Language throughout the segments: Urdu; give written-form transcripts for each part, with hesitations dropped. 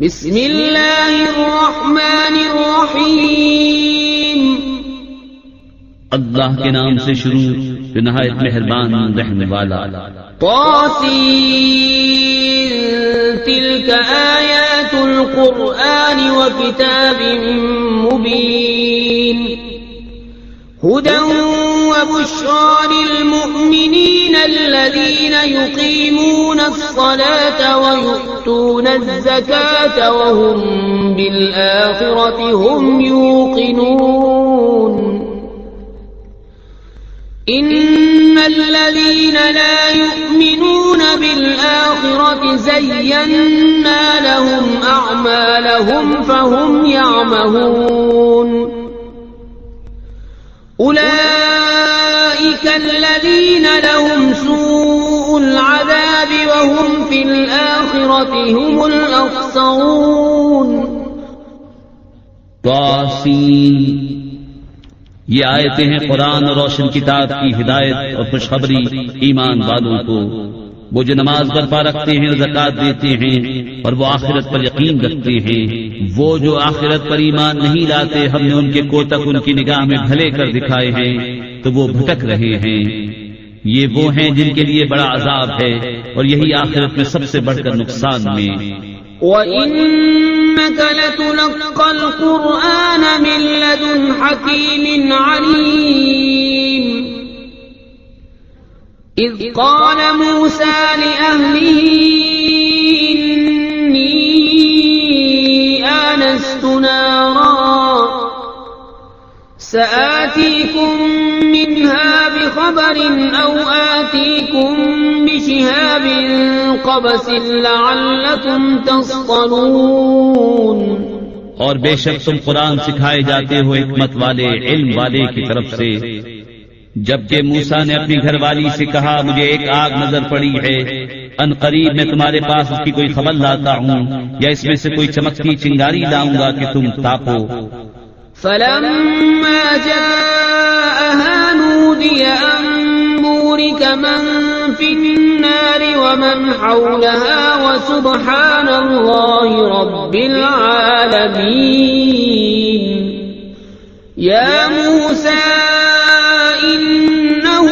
بسم اللہ الرحمن الرحیم، اللہ کے نام سے شروع جو نہایت مہربان رحم والا۔ طاسین تلک آیات القرآن وکتاب مبین، ہدی وبشرى للمؤمنین الذین یقیمون الصلاة ویؤتون الزکاة وهم بالآخرة هم یوقنون۔ ان الذين لا يؤمنون بالآخرة زينا لهم اعمالهم فهم يعمهون، اولئك الذين لهم سوء العذاب وهم في الآخرة هم الاخسرون۔ یہ آیتیں ہیں قرآن اور روشن کتاب کی ہدایت اور خوشخبری ایمان والوں کو، وہ جو نماز برپا رکھتے ہیں اور زکوٰۃ دیتے ہیں اور وہ آخرت پر یقین رکھتے ہیں۔ وہ جو آخرت پر ایمان نہیں لاتے ہم نے ان کے کوتک ان کی نگاہ میں بھلے کر دکھائے ہیں تو وہ بھٹک رہے ہیں۔ یہ وہ ہیں جن کے لیے بڑا عذاب ہے اور یہی آخرت میں سب سے بڑھ کر نقصان میں۔ وَإِنَّكَ لَتُلَقَّى الْقُرْآنَ مِن لَّدُنْ حَكِيمٍ عَلِيمٍ، إِذْ قَالَ مُوسَىٰ لِأَهْلِهِ إِنِّي آنَسْتُ نَارًا سآتيكم منها بخبر أو آتيكم بشهاب قبس لعلكم تصطلون۔ اور بے شک تم قرآن سکھائے جاتے ہو حکمت والے علم والے کی طرف سے۔ جبکہ موسیٰ نے اپنی گھر والی سے کہا مجھے ایک آگ نظر پڑی ہے، ان قریب میں تمہارے پاس اس کی کوئی خبر لاتا ہوں یا اس میں سے کوئی چمکتی چنگاری لاؤں گا کہ تم تاپو۔ فلما جاءها نودي أن بورك من في النار ومن حولها وسبحان الله رب العالمين۔ يا موسى إنه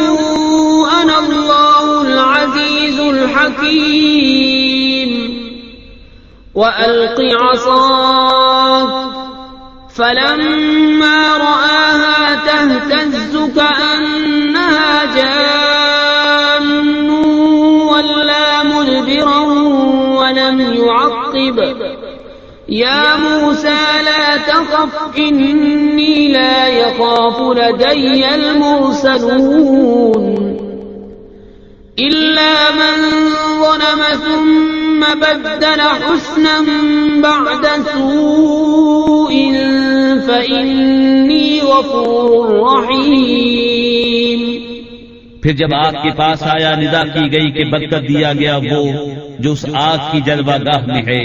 أنا الله العزيز الحكيم، وألق عصاك فلما رآها تهتز كأنها جان ولا مدبرا ولم يعقب، يا موسى لا تخف إني لا يخاف لدي المرسلون، إلا من ظلم ثم بدل حسنا بعد سوء فإني غفور رحيم۔ پھر جب آگ کے پاس آیا ندا کی گئی کہ برکت دیا گیا وہ جو اس آگ کی جلوہ گاہ میں ہے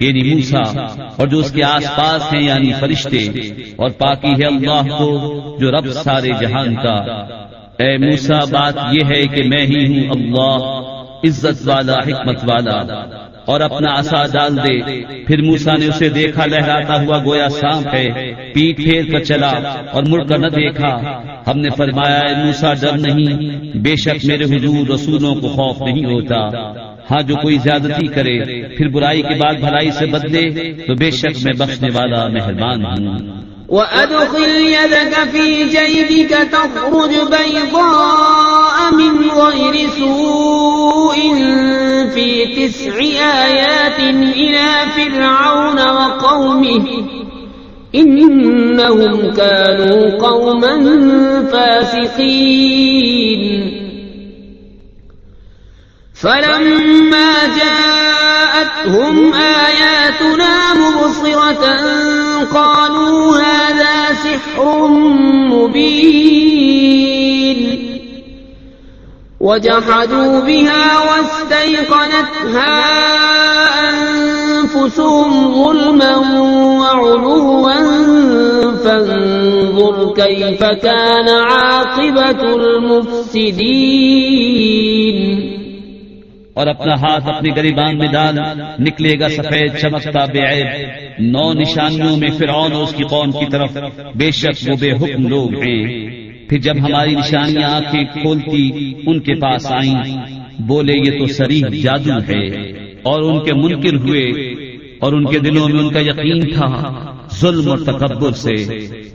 یعنی موسیٰ، اور جو اس کے آس پاس ہیں یعنی فرشتے، اور پاکی ہے اللہ کو جو رب سارے جہان کا۔ اے موسیٰ بات یہ ہے کہ میں ہی ہوں اللہ عزت والا حکمت والا، اور اپنا عصا ڈال دے۔ پھر موسیٰ نے اسے دیکھا لہراتا ہوا گویا سانپ ہے، پیٹ پھیر کر چلا اور مڑ کر نہ دیکھا۔ ہم نے فرمایا اے موسیٰ ڈر نہیں، بے شک میرے حضور رسولوں کو خوف نہیں ہوتا۔ ہاں جو کوئی زیادتی کرے پھر برائی کے بعد بھلائی سے بدلے تو بے شک میں بخشنے والا مہربان ہوں۔ وَأَدْخِلْ يَدَكَ فِي جَيْبِكَ تَخْرُجْ بَيْضَاءَ مِنْ غَيْرِ سُوءٍ فِي 9 آيَاتٍ إِلَى فِرْعَوْنَ وَقَوْمِهِ إِنَّهُمْ كَانُوا قَوْمًا فَاسِقِينَ۔ فَلَمَّا جَاءَتْهُمْ آيَاتُنَا مُبْصِرَةً قالوا هذا سحر مبين، وجحدوا بها واستيقنتها أنفسهم ظلما وعلوا فانظر كيف كان عاقبة المفسدين۔ اور اپنا ہاتھ اپنے گریبان میں ڈال، نکلے گا سفید چمکتا بے عیب 9 نشانیوں میں فرعون اور اس کی قوم کی طرف، بے شک وہ بے حکم لوگ ہیں۔ پھر جب ہماری نشانیاں آنکھیں کھولتی ان کے پاس آئیں، بولے یہ تو صریح جادو ہے، اور ان کے منکر ہوئے اور ان کے دلوں میں ان کا یقین تھا ظلم اور تکبر سے،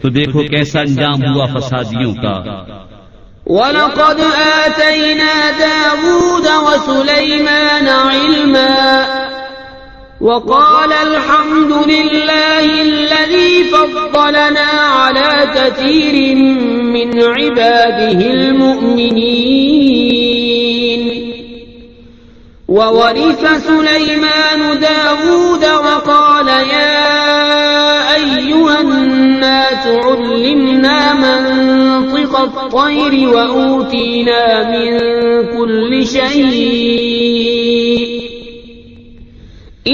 تو دیکھو کیسا انجام ہوا فسادیوں کا۔ وَلَقَدْ آتَيْنَا دَاوُودَ وَسُلَيْمَانَ عِلْمًا وَقَالَ الْحَمْدُ لِلَّهِ الَّذِي فَضَّلَنَا عَلَى كَثِيرٍ مِّنْ عِبَادِهِ الْمُؤْمِنِينَ وَوَرِثَ سُلَيْمَانُ دَاوُودَ وَقَالَ يَا أَيُّهَا النَّاسُ عُلِّمْنَا مَنطِقَ الطَّيْرِ وَأُوتِينَا مِن كُلِّ شَيْءٍ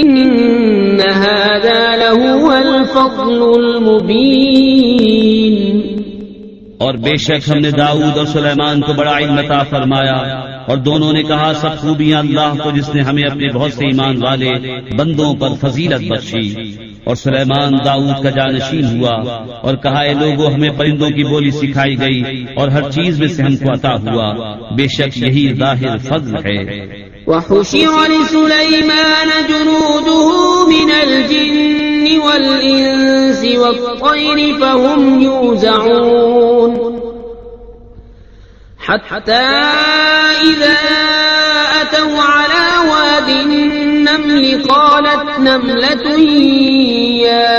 إِنَّ هَذَا لَهُوَ الْفَضْلُ الْمُبِينُ۔ اور بے شک ہم نے داؤد اور سلیمان کو بڑا علم عطا فرمایا، اور دونوں نے کہا سب خوبیاں اللہ کو جس نے ہمیں اپنے بہت سے ایمان والے بندوں پر فضیلت بخشی۔ اور سلیمان داؤد کا جانشین ہوا اور کہا اے لوگوں ہمیں پرندوں کی بولی سکھائی گئی اور ہر چیز میں سے ہم کو عطا ہوا، بے شک یہی ظاہر فضل ہے۔ وَحُشِرَ لِسُلَيْمَانَ جُنُودُهُ مِنَ الْجِنِّ وَالْإِنسِ وَالطَّيْرِ فَهُمْ يُوزَعُونَ حَتَّى إِذَا أَتَوْا عَلَى وَادِ النَّمْلِ قَالَتْ نَمْلَةٌ يَا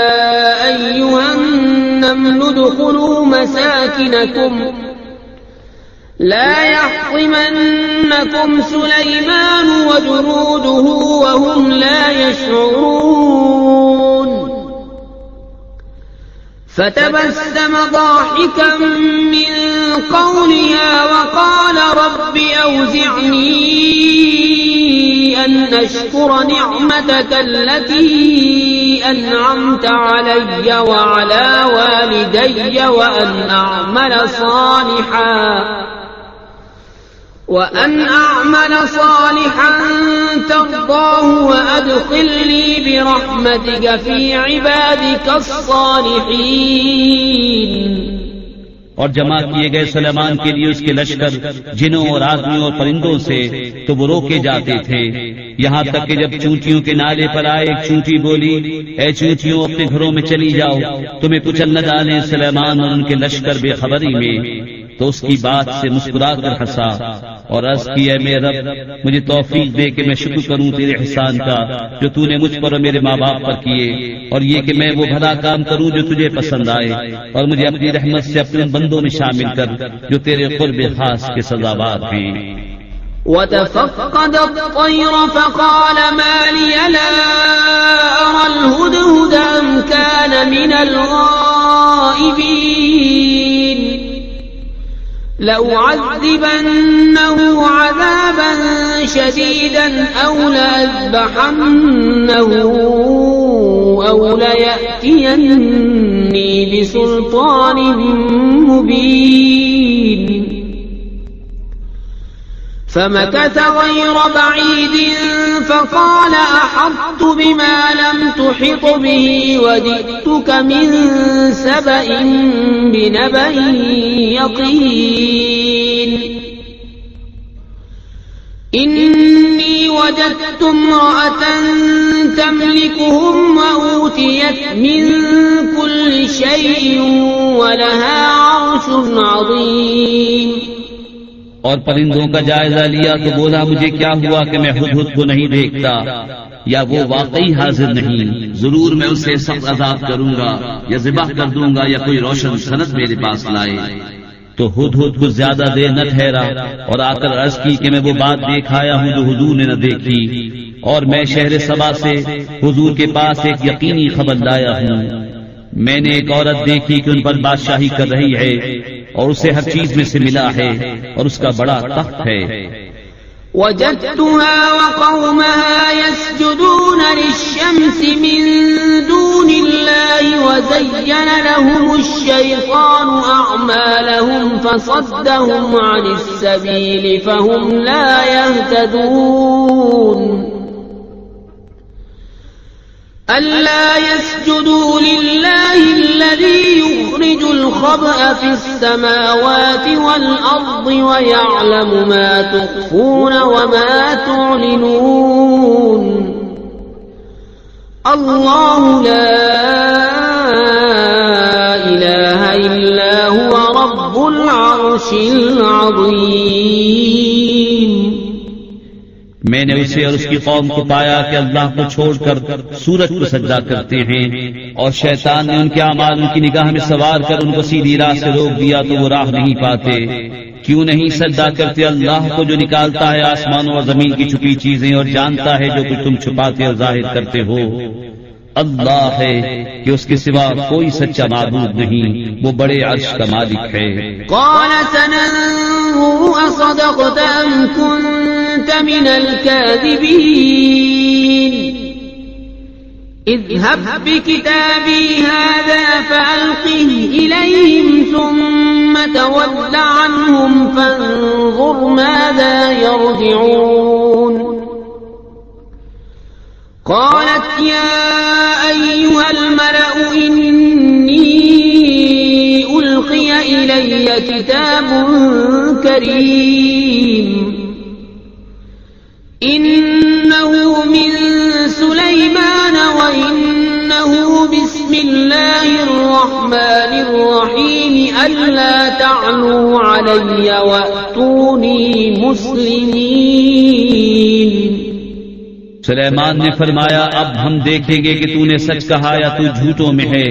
أَيُّهَا النَّمْلُ ادْخُلُوا مَسَاكِنَكُمْ لا يحطمنكم سليمان وجنوده وهم لا يشعرون فتبسم ضاحكا من قولها وقال رب أوزعني أن أشكر نعمتك التي أنعمت علي وعلى والدي وأن أعمل صالحا ترضاه وأدخلني برحمتك في عبادك الصالحين۔ اور جمع کیے گئے سلیمان کے لیے اس کے لشکر جنوں اور آدمیوں اور پرندوں سے تو وہ روکے جاتے تھے، یہاں تک کہ جب چونٹیوں کے نالے پر آئے ایک چونٹی بولی اے چونٹیوں اپنے گھروں میں چلی جاؤ، تمہیں کچل نہ ڈالیں سلیمان اور ان کے لشکر بے خبری میں۔ تو اس کی بات سے مسکرا کر ہنسا اور عرض کی اے میرے رب مجھے توفیق دے کہ میں شکر کروں تیرے احسان کا جو تو نے مجھ پر اور میرے ماں باپ پر کیے، اور یہ کہ میں وہ بھلا کام کروں جو تجھے پسند آئے، اور مجھے اپنی رحمت سے اپنے بندوں میں شامل کر جو تیرے قرب خاص کے سزاوار ہیں۔ وتفقد الطير فقال ما لي لا أرى الهدهد أم كان من الغائبين لأعذبنه عذابا شديدا أو لأذبحنه أو ليأتيني بسلطان مبين فمكث غير بعيد فقال أحطت بما لم تحط به وجئتك من سبأ بنبأ يقين إني وجدت امرأة تملكهم وأوتيت من كل شيء ولها عرش عظيم۔ اور پرندوں کا جائزہ لیا تو بولا مجھے کیا ہوا کہ میں ہدہد کو نہیں دیکھتا، یا وہ واقعی حاضر نہیں، ضرور میں اسے سخت عذاب کروں گا یا ذبح کر دوں گا یا کوئی روشن سند میرے پاس لائے۔ تو ہدہد کو زیادہ دیر نہ ٹھہرا اور آ کر عرض کی کہ میں وہ بات دیکھ آیا ہوں جو حضور نے نہ دیکھی، اور میں شہر سبا سے حضور کے پاس ایک یقینی خبر لایا ہوں۔ میں نے ایک عورت دیکھی کہ ان پر بادشاہی کر رہی ہے اور اسے ہر چیز میں سے ملا ہے اور اس کا بڑا تخت ہے۔ وجدتها وقومها يسجدون للشمس من دون الله وزين لهم الشيطان أعمالهم فصدهم عن السبيل فهم لا يهتدون ألا يسجدوا لله الذي يخرج الخبأ في السماوات والأرض ويعلم ما تخفون وما تعلنون الله لا إله إلا هو رب العرش العظيم میں نے اسے اور اس کی قوم کو پایا کہ اللہ کو چھوڑ کر سورج کو سجدہ کرتے ہیں، اور شیطان نے ان کے اعمال ان کی نگاہ میں سوار کر ان کو سیدھی راہ سے روک دیا تو وہ راہ نہیں پاتے۔ کیوں نہیں سجدہ کرتے اللہ کو جو نکالتا ہے آسمانوں اور زمین کی چھپی چیزیں اور جانتا ہے جو کچھ تم چھپاتے اور ظاہر کرتے ہو؟ اللہ ہے کہ اس کے سوا کوئی سچا معبود نہیں، وہ بڑے عرش کا مالک ہے۔ قال سننظر أصدقت أم كنت من الكاذبين اذهب بكتابي هذا فألقه إليهم ثم تول عنهم فانظر ماذا يرجعون قالت يا أيها الملأ إني ألقي إلي كتاب كريم إنه من سليمان وإنه بسم الله الرحمن الرحيم ألا تعلوا علي وأتوني مسلمين۔ سلیمان نے فرمایا اب ہم دیکھیں گے کہ تو نے سچ کہا یا تو جھوٹوں میں ہے،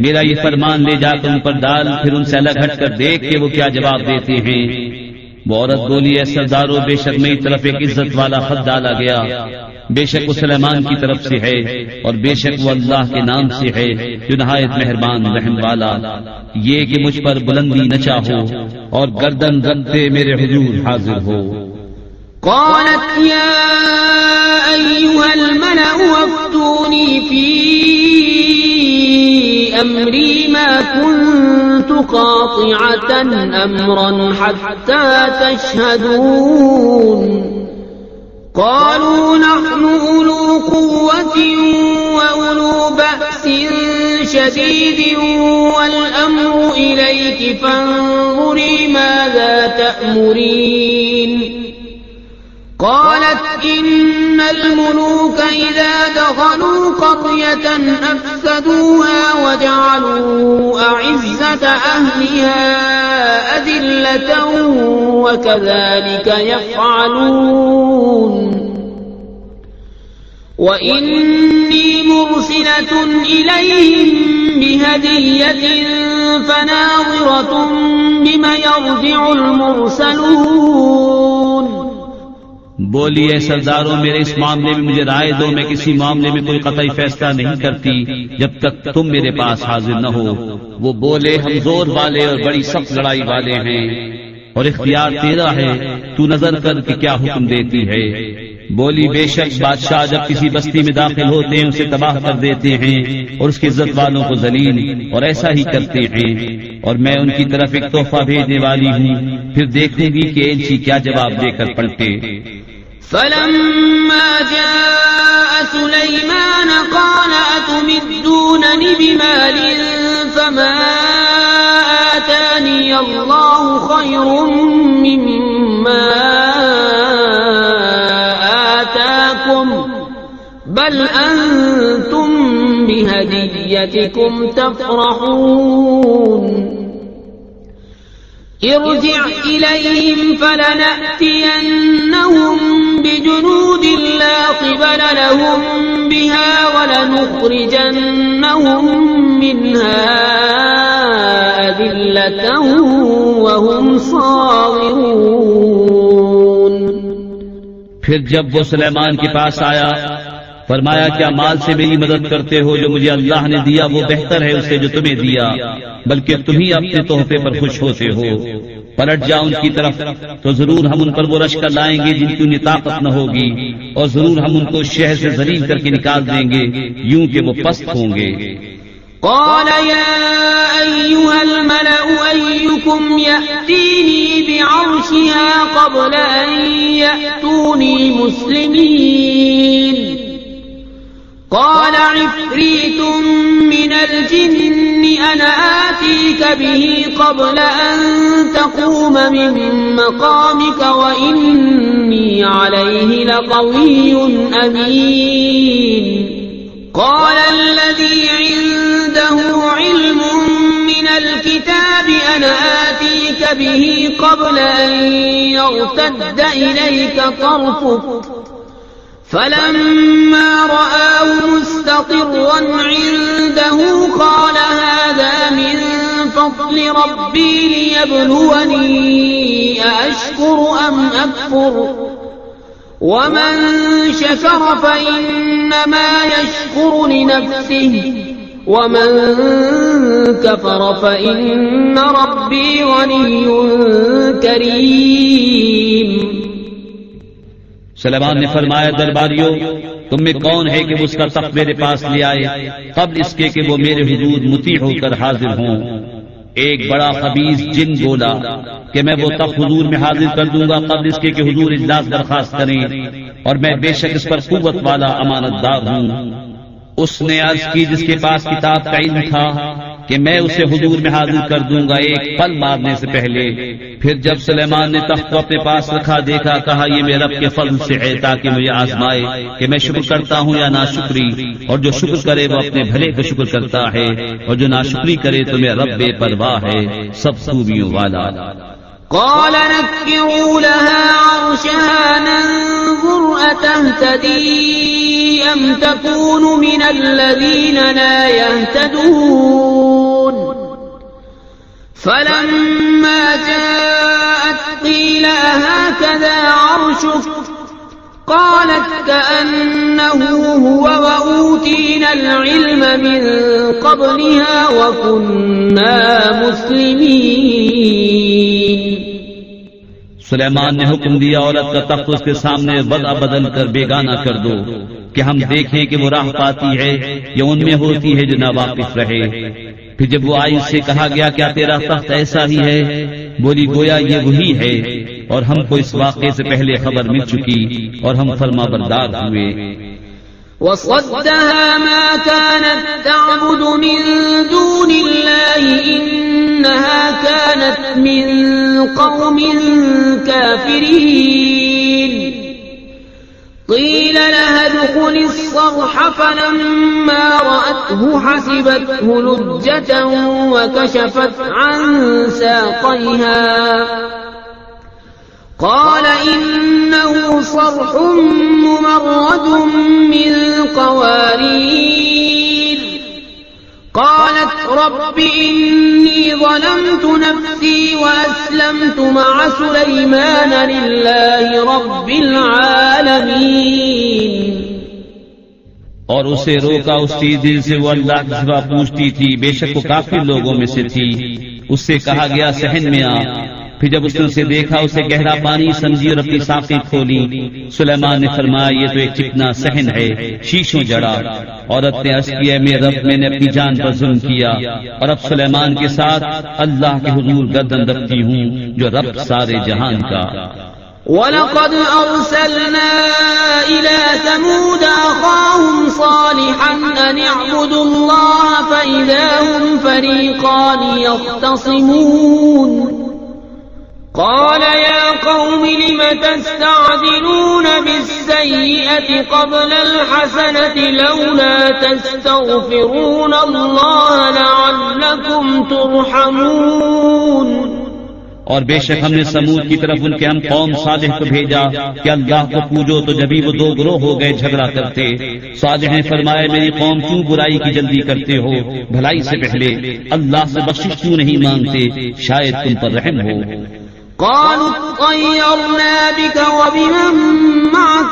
میرا یہ فرمان لے جا کر ان پر ڈال، پھر ان سے الگ ہٹ کر دیکھ کہ وہ کیا جواب دیتے ہیں۔ وہ عورت بولی اے سردارو، بے شک میری طرف ایک عزت والا خط ڈالا گیا، بے شک وہ سلیمان کی طرف سے ہے اور بے شک وہ اللہ کے نام سے ہے جو نہایت مہربان رحم والا، یہ کہ مجھ پر بلندی نہ چاہو اور گردن رکھتے میرے حضور حاضر ہو۔ قالت يا أيها الملأ وافتوني في أمري ما كنت قاطعة أمرا حتى تشهدون قالوا نحن أولو قوة وأولو بأس شديد والأمر إليك فانظري ماذا تأمرين قالت إن الملوك إذا دخلوا قرية أفسدوها وجعلوا أعزة أهلها أذلة وكذلك يفعلون وإني مرسلة إليهم بهدية فناظرة بما يرجع المرسلون۔ بولی اے سرداروں، میرے اس معاملے میں مجھے رائے دو، میں کسی معاملے میں کوئی قطعی فیصلہ نہیں کرتی جب تک تم میرے پاس حاضر نہ ہو۔ وہ بولے ہم زور والے اور بڑی سخت لڑائی والے ہیں اور اختیار تیرا ہے، تو نظر کر کہ کیا حکم دیتی ہے۔ بولی بے شک بادشاہ جب کسی بستی میں داخل ہوتے ہیں اسے تباہ کر دیتے ہیں اور اس کی عزت والوں کو ذلیل، اور ایسا ہی کرتے ہیں، اور میں ان کی طرف ایک تحفہ بھیجنے والی ہوں، پھر دیکھوں گی کہ ایلچی کیا جواب دے کر پلٹے۔ فلما جاء سليمان قال أتمدونني بمال فما آتاني الله خير مما آتاكم بل أنتم بهديتكم تفرحون ارجع إليهم فلنأتينهم بجنود لا قبل لهم بها ولنخرجنهم منها أذلة وهم صاغرون۔ پھر جب وہ سلیمان کے پاس آیا فرمایا کیا مال سے میری مدد کرتے ہو؟ جو مجھے اللہ نے دیا وہ بہتر ہے اس سے جو تمہیں دیا، بلکہ تم ہی اپنے تحفے پر خوش ہوتے ہو۔ پلٹ جاؤ ان کی طرف تو ضرور ہم ان پر وہ لشکر لائیں گے جن کی انہیں طاقت نہ ہوگی، اور ضرور ہم ان کو شہر سے ذلیل کر کے نکال دیں گے یوں کہ وہ پست ہوں گے۔ قال يا أيها الملأ أيكم يأتيني بعرشها قبل أن يأتوني مسلمين قال عفريت من الجن أنا آتيك به قبل أن تقوم من مقامك وإني عليه لقوي أمين قال الذي عنده علم من الكتاب أنا آتيك به قبل أن يرتد إليك طرفك فلما رآه مستقرا عنده قال هذا من فضل ربي ليبلوني أأشكر أم أكفر ومن شكر فإنما يشكر لنفسه ومن كفر فإن ربي غني كريم. سلیمان نے فرمایا درباریوں تم میں کون ہے کہ وہ اس کا تخت میرے پاس لے آئے قبل اس کے کہ وہ میرے حضور مطیع ہو کر حاضر ہوں. ایک بڑا خبیث جن بولا کہ میں وہ تخت حضور میں حاضر کر دوں گا قبل اس کے کہ حضور اجلاس درخواست کریں اور میں بے شک اس پر قوت والا امانت دار ہوں. اس نے عرض کی جس کے پاس کتاب کا علم تھا کہ میں اسے حضور میں حاضر کر دوں گا ایک پل مارنے سے پہلے. پھر جب سلیمان نے تخت کو اپنے پاس رکھا دیکھا کہا یہ میرے رب کے فضل سے ہے تاکہ مجھے آزمائے کہ میں شکر کرتا ہوں یا ناشکری، اور جو شکر کرے وہ اپنے بھلے کا شکر کرتا ہے اور جو ناشکری کرے تو میرا رب بے پرواہ ہے سب خوبیوں والا. قال نكروا لها عرشها ننظر أتهتدي أم تكون من الذين لا يهتدون فلما جاءت قيل أهكذا عرشك قالت كأنه هو وأوتينا العلم من قبلها وكنا مسلمين. سلیمان نے حکم دیا عورت کا تخت اس کے سامنے وضع بدل کر بیگانہ کر دو کہ ہم دیکھیں کہ وہ راہ پاتی ہے یا ان میں ہوتی ہے جو ناواقف رہے. پھر جب وہ آئی اس سے کہا گیا کیا تیرا تخت ایسا ہی ہے؟ بولی گویا یہ وہی ہے اور ہم کو اس واقعے سے پہلے خبر مل چکی اور ہم فرما بردار ہوئے. وصدها ما كانت تعبد من دون الله إنها كانت من قوم كافرين قيل لها ادخل الصرح فلما رأته حسبته لجة وكشفت عن ساقيها قال إنه صرح ممرد من قوارير قالت رب إني ظلمت نفسي وأسلمت مع سليمان لله رب العالمين. اور اسے روکا اس چیز دل سے وہ اللہ کی سوا پوچھتی تھی، بے شک وہ کافر لوگوں میں سے تھی. اس سے کہا گیا صحن میں آ. پھر جب اس نے اسے دیکھا اسے گہرا پانی سمجھی اور اپنی ساقیں کھولی. سلیمان نے فرمایا یہ تو ایک چکنا صحن ہے شیشوں جڑا. عورت نے عرض کیا میرے رب میں نے اپنی جان پر ظلم کیا اور اب سلیمان کے ساتھ اللہ کے حضور گردن رکھتی ہوں جو رب سارے جہان کا. وَلَقَدْ أَرْسَلْنَا إِلَى ثَمُودَ أَخَاهُمْ صَالِحًا أَنِ اعْبُدُوا اللَّهَ فَإِذَا هُمْ فَرِيقَانِ يَخْتَصِمُونَ قال يا قوم لم تستعجلون بالسيئة قبل الحسنة لولا تستغفرون الله لعلكم ترحمون. اور بے شک ہم نے سمود کی طرف ان کے ہم قوم صالح کو بھیجا کہ اللہ کو پوجو تو جبھی وہ دو گروہ ہو گئے جھگڑا کرتے. صالح نے فرمایا میری قوم کیوں برائی کی جلدی کرتے ہو؟ بھلائی سے پہلے اللہ سے بخشش کیوں نہیں مانگتے؟ شاید تم پر رحم ہو. قالوا اطيرنا بك وبمن معك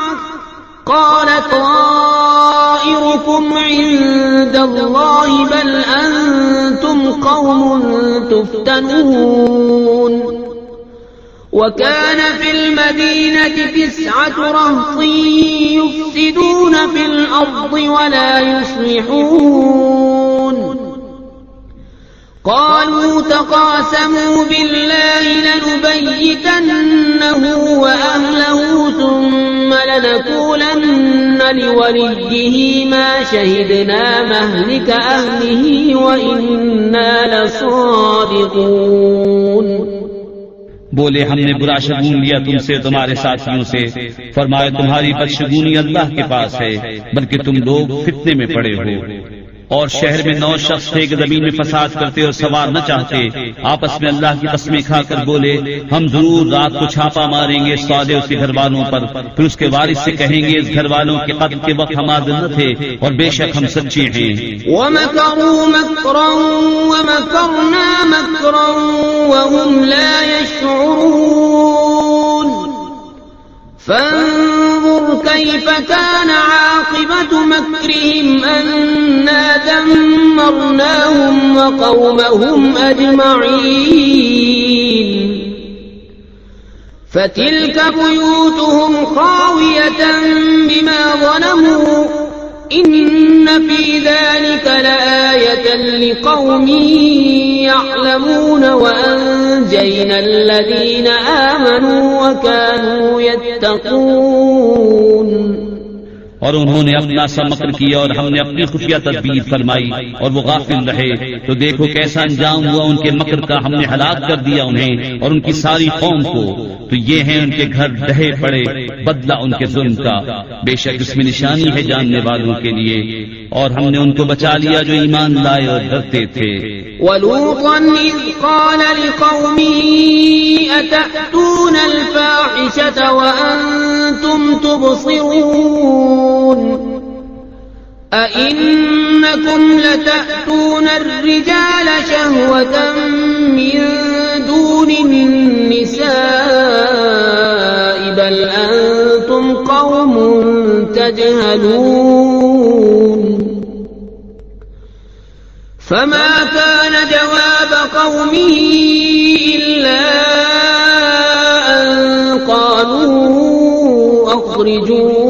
قال طائركم عند الله بل أنتم قوم تفتنون. وكان في المدينة 9 رهط يفسدون في الأرض ولا يصلحون قالوا تقاسموا بالله لنبيتنه وأهله ثم لنقولن لوليه ما شهدنا مهلك أهله وإنا لصادقون. بولے ہم نے برا شگون لیا تم سے تمہارے ساتھیوں سے. فرمایا تمہاری بدشگونی اللہ کے پاس ہے بلکہ تم لوگ فتنے میں پڑے ہو. اور شہر میں 9 شخص تھے کہ زمین میں فساد کرتے اور سوار نہ چاہتے. آپس میں اللہ کی قسمیں کھا کر بولے ہم ضرور رات کو چھاپا ماریں گے صالح اس کے گھر والوں پر. پھر اس کے وارث سے کہیں گے اس گھر والوں کے قتل کے وقت ہم حاضر نہ تھے اور بے شک ہم سچے ہیں. وَمَكَرُوا مَكْرًا وَمَكَرْنَا مَكْرًا وَهُمْ لَا يَشْعُرُونَ. فانظر كيف كان عاقبة مكرهم أنا دمرناهم وقومهم أجمعين. فتلك بيوتهم خاوية بما ظلموا إن في ذلك لآية لقوم يعلمون وأنجينا الذين آمنوا وكانوا يتقون. اور انہوں نے اپنا سا مکر کیا اور ہم نے اپنی خفیہ تدبیر فرمائی اور وہ غافل رہے. تو دیکھو کیسا انجام ہوا ان کے مکر کا. ہم نے ہلاک کر دیا انہیں اور ان کی ساری قوم کو. تو یہ ہیں ان کے گھر ڈھہے پڑے بدلہ ان کے ظلم کا. بے شک اس میں نشانی ہے جاننے والوں کے لیے. اور ہم نے ان کو بچا لیا جو ایمان لائے اور ڈرتے تھے. وَلُوطًا إِذْ قَالَ لِقَوْمِهِ أَتَأْتُونَ الْفَاحِشَةَ وَأَنْتُمْ تُبْصِرُونَ أَإِنَّكُمْ لَتَأْتُونَ الرِّجَالَ شَهْوَةً مِّن دُونِ النِّسَاءِ بَلْ أَنْتُمْ قَوْمٌ تَجْهَلُونَ. فما كان جواب قومه إلا أن قالوا أخرجوا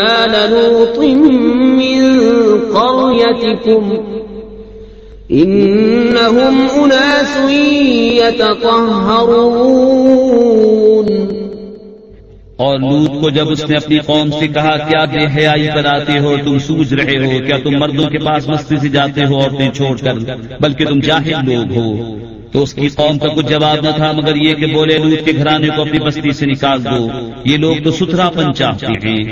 آل لوط من قريتكم إنهم أناس يتطهرون. اور لوط کو جب اس نے اپنی قوم سے کہا کیا بے حیائی پر آتے ہو تم سوچ رہے ہو کیا تم مردوں کے پاس مستی سے جاتے ہو عورتیں چھوڑ کر بلکہ تم جاہل لوگ ہو. تو اس کی قوم کا کچھ جواب نہ تھا مگر یہ کہ بولے لوط کے گھرانے کو اپنی بستی سے نکال دو. یہ لوگ تو ستھرا پن چاہتے ہیں.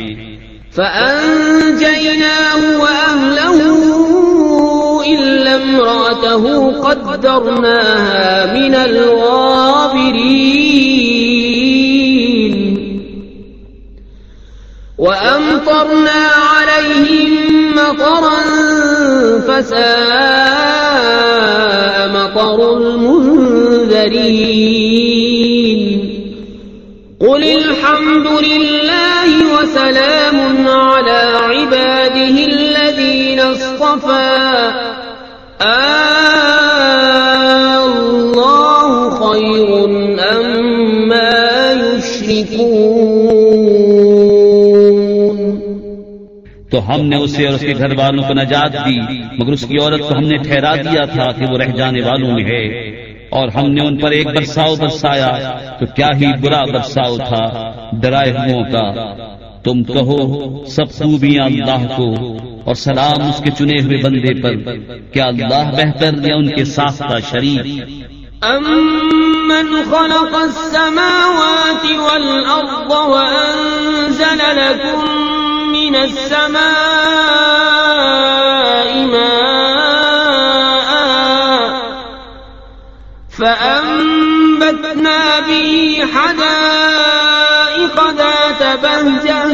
فأنجيناه وأهله إلا امرأته قدرناها من الغابرين. وأمطرنا عليهم مطرا فساء مطر المنذرين. قل الحمد لله وسلام على عباده الذين اصطفى الله خير أما يشركون. تو ہم نے اسے اور اس کے گھر والوں کو نجات دی مگر اس کی عورت کو ہم نے ٹھہرا دیا تھا کہ وہ رہ جانے والوں میں ہے. اور ہم نے ان پر ایک برساؤ برسایا تو کیا ہی برا برساؤ تھا ڈرائے ہوں کا. تم کہو سب خوبیاں اللہ کو اور سلام اس کے چنے ہوئے بندے پر. کیا اللہ بہتر یا ان کے ساختہ شریک؟ أَمَّنْ خَلَقَ السَّمَاوَاتِ وَالْأَرْضَ وَأَنزَلَ لَكُم مِّنَ السَّمَاءِ مَاءً فَأَنبَتْنَا بِهِ حَدَائِقَ ذَاتَ بَهْجَةٍ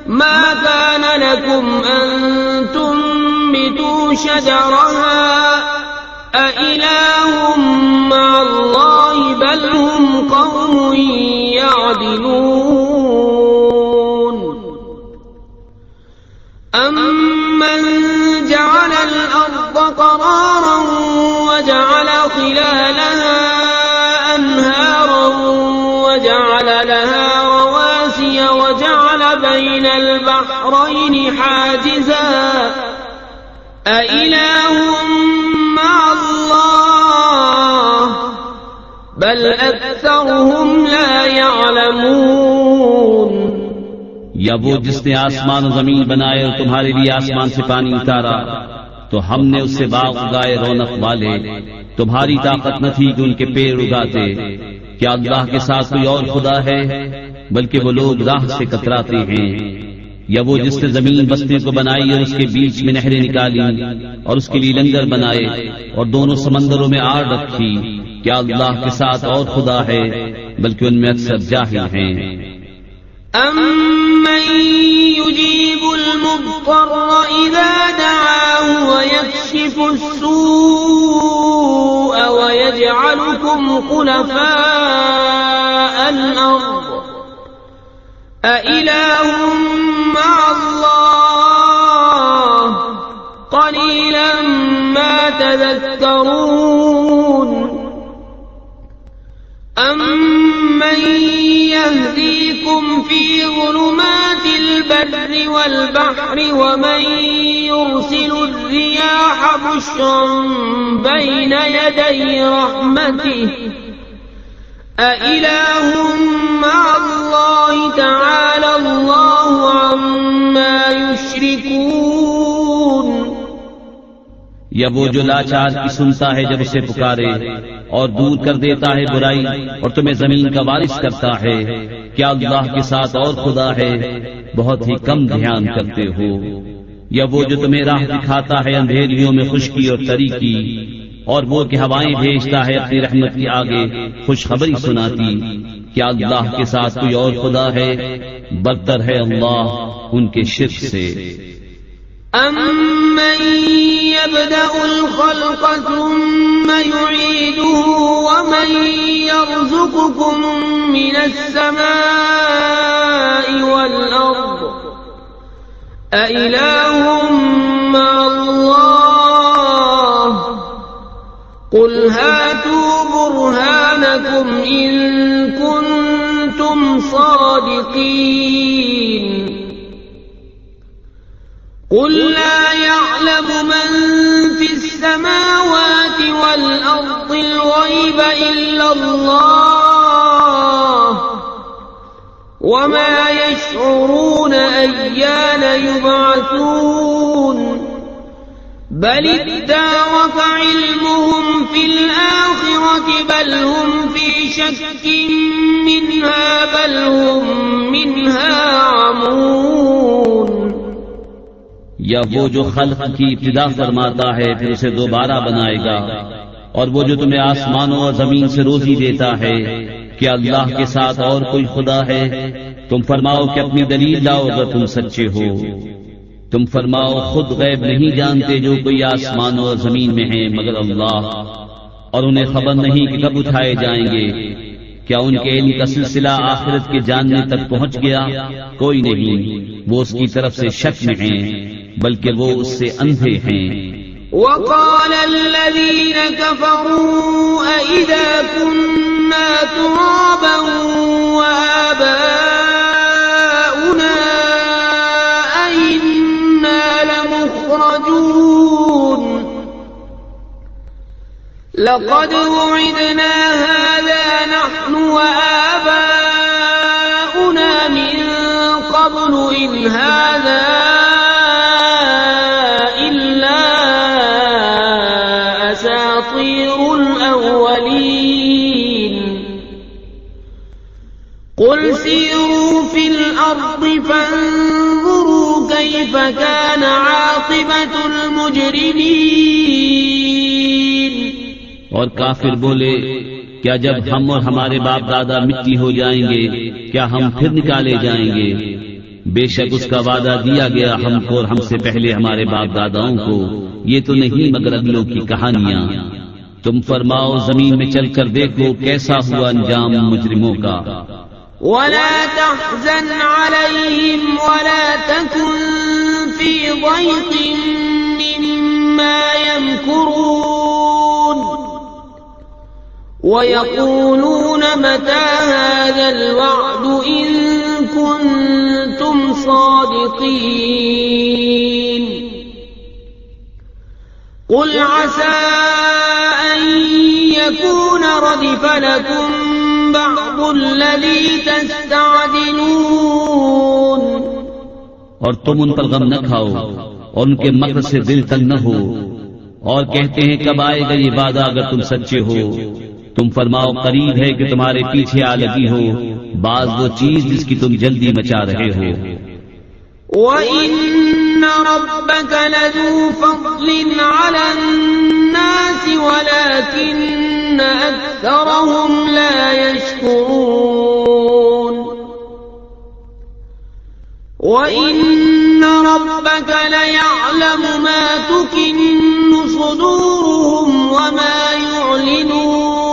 مَا كَانَ لَكُمْ أَن تُنبِتُوا شَجَرَهَا أَإِلَٰهٌ مَّعَ اللَّهِ بَلْ هُمْ قَوْمٌ يَعْدِلُونَ. أَمَّن جَعَلَ الْأَرْضَ قَرَارًا وَجَعَلَ خِلَالَهَا أَنْهَارًا وَجَعَلَ لَهَا رَوَاسِيَ وَجَعَلَ بَيْنَ الْبَحْرَيْنِ حَاجِزًا أَإِلَٰهٌ بل أكثرهم لا يعلمون. یا وہ جس نے آسمان و زمین بنائے اور تمہارے لیے آسمان سے پانی اتارا تو ہم نے اس سے باغ اگائے رونق والے. تمہاری طاقت نہ تھی کہ ان کے پیڑ اگاتے. کیا اللہ کے ساتھ کوئی اور خدا ہے؟ بلکہ وہ لوگ راہ سے کتراتے ہیں. یا وہ جس نے زمین بستے کو بنائی اور اس کے بیچ میں نہریں نکالی اور اس کے لیے لنگر بنائے اور دونوں سمندروں میں آڑ رکھی. کیا اللہ کے ساتھ اور خدا ہے؟ بلکہ ان میں اکثر جاہل ہیں. أَمَّن يُجِيبُ الْمُضْطَرَّ إِذَا دَعَاهُ وَيَكْشِفُ السُّوءَ وَيَجْعَلُكُمْ خُلَفَاءَ الْأَرْضِ أَإِلَٰهٌ مَّعَ اللَّهِ قَلِيلًا مَّا تَذَكَّرُونَ. أَمَّن يَهْدِيكُمْ فِي ظُلُمَاتِ الْبَرِّ وَالْبَحْرِ وَمَن يُرْسِلُ الرِّيَاحَ بُشْرًا بَيْنَ يَدَيْ رَحْمَتِهِ أَإِلَٰهٌ مَّعَ اللَّهِ تَعَالَى اللَّهُ عَمَّا يُشْرِكُونَ. یا وہ جو لاچار کی سنتا ہے جب اسے پکارے اور دور کر دیتا ہے برائی اور تمہیں زمین کا وارث کرتا ہے. کیا اللہ کے ساتھ اور خدا ہے؟ بہت ہی کم دھیان کرتے ہو. یا وہ جو تمہیں راہ دکھاتا ہے اندھیریوں میں خشکی اور تری کی، اور وہ کہ ہوائیں بھیجتا ہے اپنی رحمت کے آگے خوشخبری سناتی. کیا اللہ کے ساتھ کوئی اور خدا ہے؟ بدتر ہے اللہ ان کے شرک سے. أَمَّن يَبْدَأُ الْخَلْقَ ثُمَّ يُعِيدُهُ وَمَن يَرْزُقُكُم مِّنَ السَّمَاءِ وَالْأَرْضِ أَإِلَٰهٌ مَّعَ اللَّهِ قُلْ هَاتُوا بُرْهَانَكُمْ إِن كُنتُمْ صَادِقِينَ. قُل لَّا يَعْلَمُ مَن فِي السَّمَاوَاتِ وَالْأَرْضِ الْغَيْبَ إِلَّا اللَّهُ وَمَا يَشْعُرُونَ أَيَّانَ يُبْعَثُونَ. بَلِ ادَّارَكَ عِلْمُهُمْ فِي الْآخِرَةِ بَلْ هُمْ فِي شَكٍّ مِّنْهَا بَلْ هُمْ مِنْهَا عَمُونَ. یا وہ جو خلق کی ابتدا فرماتا ہے پھر اسے دوبارہ بنائے گا، اور وہ جو تمہیں آسمانوں اور زمین سے روزی دیتا ہے. کیا اللہ کے ساتھ اور کوئی خدا ہے؟ تم فرماؤ کہ اپنی دلیل لاؤ اگر تم سچے ہو. تم فرماؤ خود غیب نہیں جانتے جو کوئی آسمانوں اور زمین میں ہیں مگر اللہ، اور انہیں خبر نہیں کہ کب اٹھائے جائیں گے. کیا ان کے علم کا سلسلہ آخرت کے جاننے تک پہنچ گیا؟ کوئی نہیں. وہ اس کی طرف سے شک میں ہیں بلکہ وہ اس سے اندھے ہیں. وقال الذين كفروا أئذا كنا ترابا وآباؤنا أئنا لمخرجون. لقد وعدنا هذا نحن وآباؤنا من قبل إن هذا إلا أساطير الأولين. قل سيروا في الأرض فانظروا كيف كان عاقبة المجرمين. اور کافر بولے کیا جب ہم اور ہمارے باپ دادا مٹی ہو جائیں گے کیا ہم پھر نکالے جائیں گے؟ بے شک اس کا وعدہ دیا گیا ہم کو اور ہم سے پہلے ہمارے باپ داداؤں کو. یہ تو نہیں مگر اگلوں کی کہانیاں. تم فرماؤ زمین میں چل کر دیکھو کیسا ہوا انجام مجرموں کا. ولا تحزن عليهم ولا تكن في ضيق مما يمكرون. ويقولون متى هذا الوعد إن كنتم صادقين. قل عسى أن يكون ردف لكم بعض الذي تستعجلون. اور تم ان پر غم نہ کھاؤ اور ان کے مکر سے دل تنگ نہ ہو، اور کہتے ہیں کب آئے گا یہ وعدہ اگر تم سچے ہو. تم فرماؤ قریب ہے کہ تمہارے پیچھے آ لگی ہو بعض وہ چیز جس کی تم جلدی مچا رہے ہو. وَإِنَّ رَبَّكَ لَذُو فَضْلٍ عَلَى النَّاسِ وَلَكِنَّ أَكْثَرَهُمْ لَا يَشْكُرُونَ. وَإِنَّ رَبَّكَ لَيَعْلَمُ مَا تُكِنُّ صُدُورُهُمْ وَمَا يُعْلِنُونَ.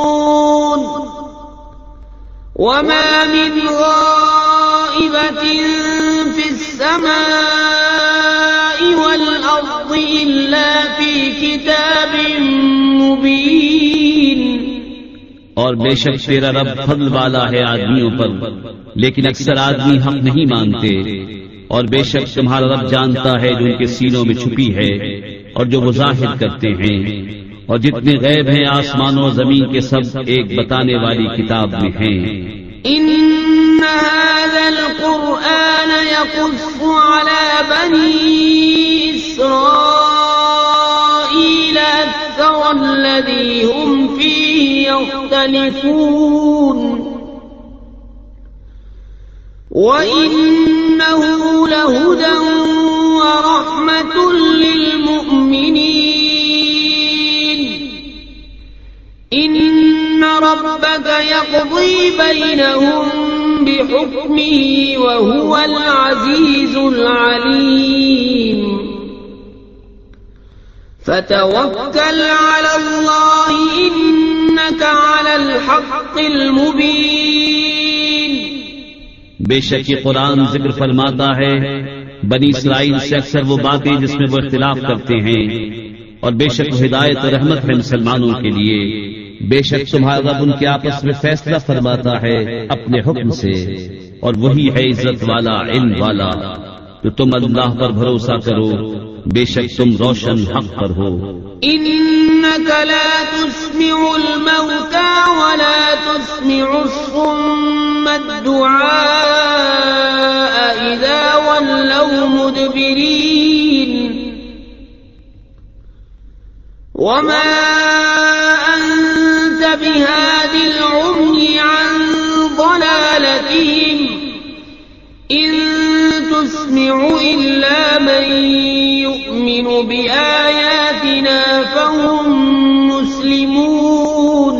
وَمَا مِنْ غَائِبَةٍ فِي السَّمَاءِ وَالْأَرْضِ إِلَّا فِي كِتَابٍ مُبِينٍ. اور بے شک تیرا رب فضل والا ہے آدمیوں پر، لیکن اکثر آدمی حق نہیں مانتے. اور بے شک تمہارا رب جانتا ہے جو ان کے سینوں میں چھپی ہے اور جو وہ ظاہر کرتے ہیں. اور جتنے غیب ہیں آسمانوں و زمین کے سب ایک بتانے والی کتاب میں ہیں. إِنَّ هَذَا الْقُرْآنَ يَقُصُّ عَلَى بَنِي إِسْرَائِيلَ أَكْثَرَ الَّذِي هُمْ فِيهِ يَخْتَلِفُونَ. وَإِنَّهُ لَهُدًى وَرَحْمَةٌ لِّلْمُؤْمِنِينَ. إِنَّ رَبَّكَ يَقْضِي بَيْنَهُم بِحُكْمِهِ وَهُوَ الْعَزِيزُ الْعَلِيمُ. فَتَوَكَّلْ عَلَى اللَّهِ إِنَّكَ عَلَى الْحَقِّ الْمُبِينِ. بے شک یہ قرآن ذکر فرماتا ہے بنی اسرائیل سے اکثر وہ باتیں جس میں وہ اختلاف کرتے ہیں، اور بے شک ہدایت و رحمت ہے مسلمانوں کے لیے. بے شک تمہارا رب ان کے آپس میں فیصلہ فرماتا ہے اپنے حکم سے، اور وہی ہے عزت والا علم والا. تو تم اللہ پر بھروسہ کرو، بے شک تم روشن حق پر ہو. إِنَّكَ لَا تُسْمِعُ الْمَوْتَى وَلَا تُسْمِعُ الصُّمَّ الدُّعَاءَ إِذَا وَلَّوْا مُدْبِرِينَ. وَمَا أَنتَ بِهَادِ الْعُمْيِ عَن ضَلَالَتِهِمْ إِن تُسْمِعُ إِلَّا مَن يُؤْمِنُ بِآيَاتِنَا فَهُمْ مُسْلِمُونَ.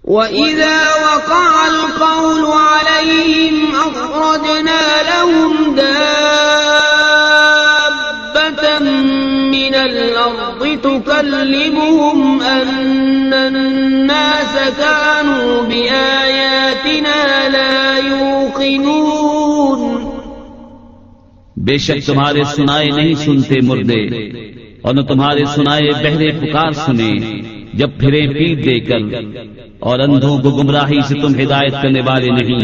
وَإِذَا وَقَعَ الْقَوْلُ عَلَيْهِمْ أَخْرَجْنَا لَهُمْ دَابَّةً مِّنَ الْأَرْضِ تُكَلِّمُهُمْ أَنَّ النَّاسَ كَانُوا بِآيَاتِنَا لَا يُوقِنُونَ. بے شک تمہارے سنائے نہیں سنتے مردے، اور نہ تمہارے سنائے بہرے پکار سنے جب پھرے پیٹ دے کر. اور اندھوں کو گمراہی سے تم ہدایت کرنے والے نہیں.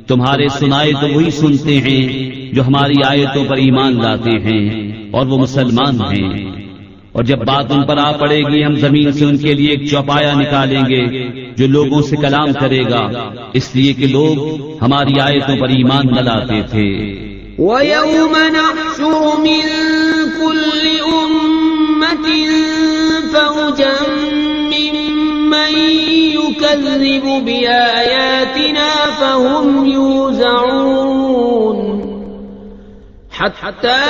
تمہارے سنائے تو وہی سنتے ہیں جو ہماری آیتوں پر ایمان لاتے ہیں اور وہ مسلمان ہیں. اور جب بات ان پر آ پڑے گی ہم زمین سے ان کے لیے ایک چوپایا نکالیں گے جو لوگوں سے کلام کرے گا، اس لیے کہ لوگ ہماری آیتوں پر ایمان نہ لاتے تھے. وَيَوْمَ نَحْشُرُ مِن كُلِّ أُمَّةٍ فَوْجًا مِّمَّن يُكَذِّبُ بِآيَاتِنَا فَهُمْ يُوزَعُونَ. حَتَّى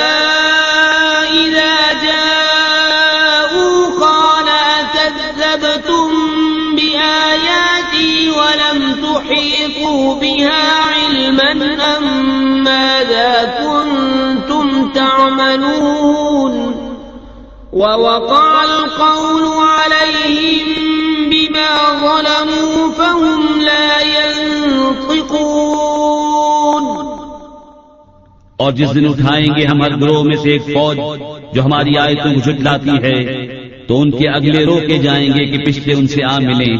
إِذَا جَاءُوا قَالَ أَكَذَّبْتُم بِآيَاتِي وَلَمْ تُحِيطُوا بِهَا عِلْمًا أَم مَّاذَا كُنتُمْ تَعْمَلُونَ. وَوَقَعَ الْقَوْلُ عَلَيْهِمْ بِمَا ظَلَمُوا فَهُمْ لَا يَنطِقُونَ. اور جس دن اٹھائیں گے ہم ہر گروہ میں سے ایک فوج جو ہماری آیتوں کو جھٹلاتی ہے، تو ان کے اگلے روکے جائیں گے کہ پچھلے ان سے آ ملیں،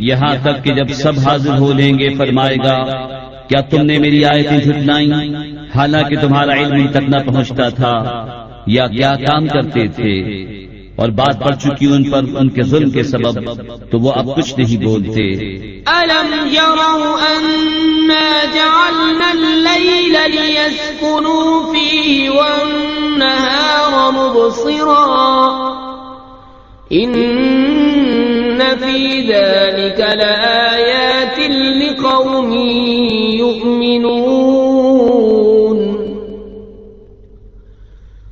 یہاں تک کہ جب سب حاضر ہو لیں گے فرمائے گا کیا تم نے میری آیتیں جھٹلائیں حالانکہ تمہارا علم تک نہ پہنچتا تھا، یا کیا کام کرتے تھے. اور بات پڑ چکی ان پر ان کے ظلم کے سبب، تو وہ اب کچھ نہیں بولتے۔ أَلَمْ يَرَوْا أَنَّا جَعَلْنَا اللَّيْلَ لِيَسْكُنُوا فِيهِ وَالنَّهَارَ مُبْصِرًا إِنَّ فِي ذَلِكَ لَآيَاتٍ لِقَوْمٍ يُؤْمِنُونَ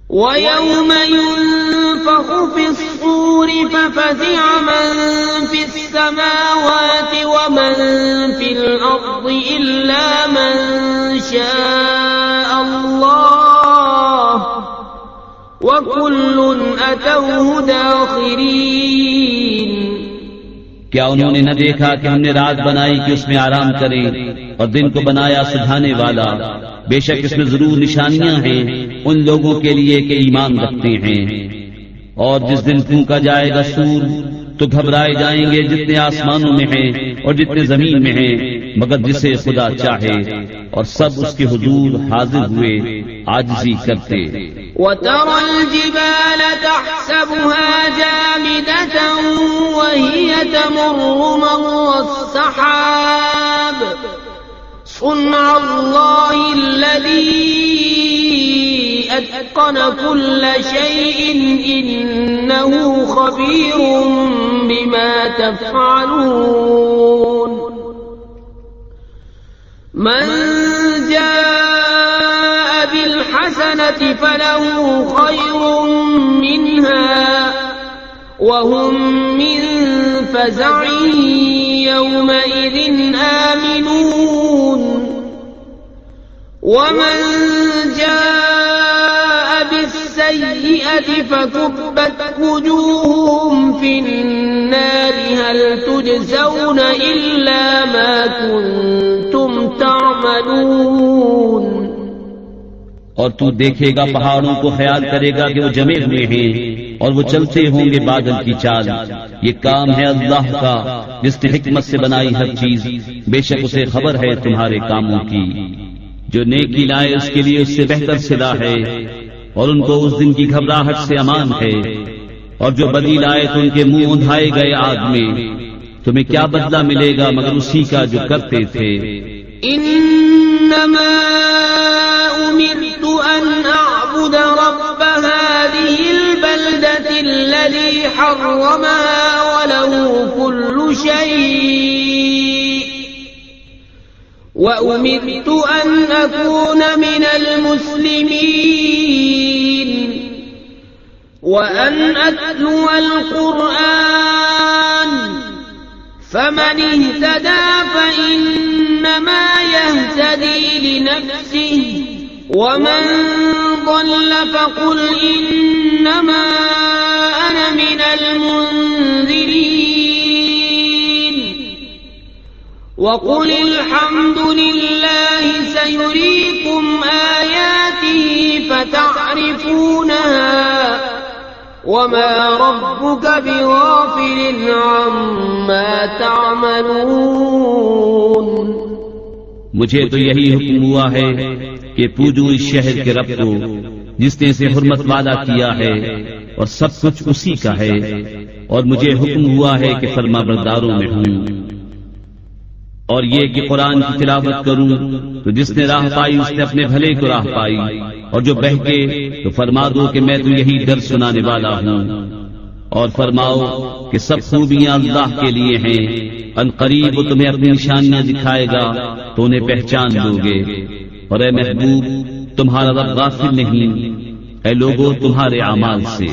وَيَوْمَ يُنفَخُ فِي الصُّورِ فَفَزِعَ مَن فِي السَّمَاوَاتِ وَمَن فِي الْأَرْضِ إِلَّا مَن شَاءَ اللَّهُ وَكُلٌّ أَتَوْهُ دَاخِرِينَ۔ کیا انہوں نے نہ دیکھا کہ ہم نے رات بنائی کہ اس میں آرام کریں اور دن کو بنایا سجھانے والا؟ بے شک اس میں ضرور نشانیاں ہیں ان لوگوں کے لیے کہ ایمان رکھتے ہیں۔ اور جس دن پھونکا جائے گا سور تو گھبرائے جائیں گے جتنے آسمانوں میں ہیں اور جتنے زمین میں ہیں، مگر جسے خدا چاہے، اور سب اس کے حضور حاضر ہوئے عاجزی کرتے۔ وَتَرَى الْجِبَالَ تَحْسَبُهَا جَامِدَةً وَهِيَ تَمُرُّ مَرَّ السَّحَابِ صُنْعَ اللَّهِ الَّذِي أَتْقَنَ كُلَّ شَيْءٍ إِنَّهُ خَبِيرٌ بِمَا تَفْعَلُونَ مَنْ جَاءَ بِالْحَسَنَةِ فَلَهُ خَيْرٌ مِّنْهَا وَهُمْ مِنْ فَزَعٍ يَوْمَئِذٍ آمِنُونَ وَمَنْ جَاءَ بِالسَّيِّئَةِ فَكُبَّتْ وُجُوهُهُمْ فِي النَّارِ هَلْ تُجْزَوْنَ إِلَّا مَا كُنْتُمْ تَعْمَلُونَ۔ اور تو دیکھے گا پہاڑوں کو، خیال کرے گا کہ وہ جمے ہوئے ہیں اور وہ چلتے ہوں گے بادل کی چال۔ یہ کام ہے اللہ کا جس نے حکمت سے بنائی ہر چیز، بے شک اسے خبر ہے تمہارے کاموں کی۔ جو نیکی لائے اس کے لیے اس سے بہتر صدا ہے، اور ان کو اس دن کی گھبراہٹ سے امان ہے، اور جو بدی لائے تو ان کے منہ اندھائے گئے آگ میں۔ تمہیں کیا بدلہ ملے گا مگر اسی کا جو کرتے تھے۔ انما امرت ان اعبد رب هذه البلدة الذي حرمها وله كل شيء وامرت ان اكون من المسلمين وان اتلو القرآن فمن اهتدى فإنما يهتدي لنفسه ومن ضل فقل إنما أنا من المنذرين وقل الحمد لله سيريكم آياته فتعرفونها وما ربك بغافل عما تعملون۔ مجھے تو یہی حکم ہوا ہے کہ پوجو اس شہر کے رب کو جس نے اسے حرمت والا کیا ہے اور سب کچھ اسی کا ہے، اور مجھے حکم ہوا ہے کہ فرما برداروں میں ہوں، اور یہ کہ قرآن کی تلاوت کروں تو جس نے راہ پائی اس نے اپنے بھلے کو راہ پائی، اور جو بہکے تو فرما دو کہ میں تو یہی درس سنانے والا ہوں، اور فرماؤ کہ سب خوبیاں اللہ کے لیے ہیں، ان قریب وہ تمہیں اپنی نشانیاں دکھائے گا تو انہیں پہچان لو گے۔ اور اے محبوب تمہارا رب غافل نہیں، اے لوگوں تمہارے اعمال سے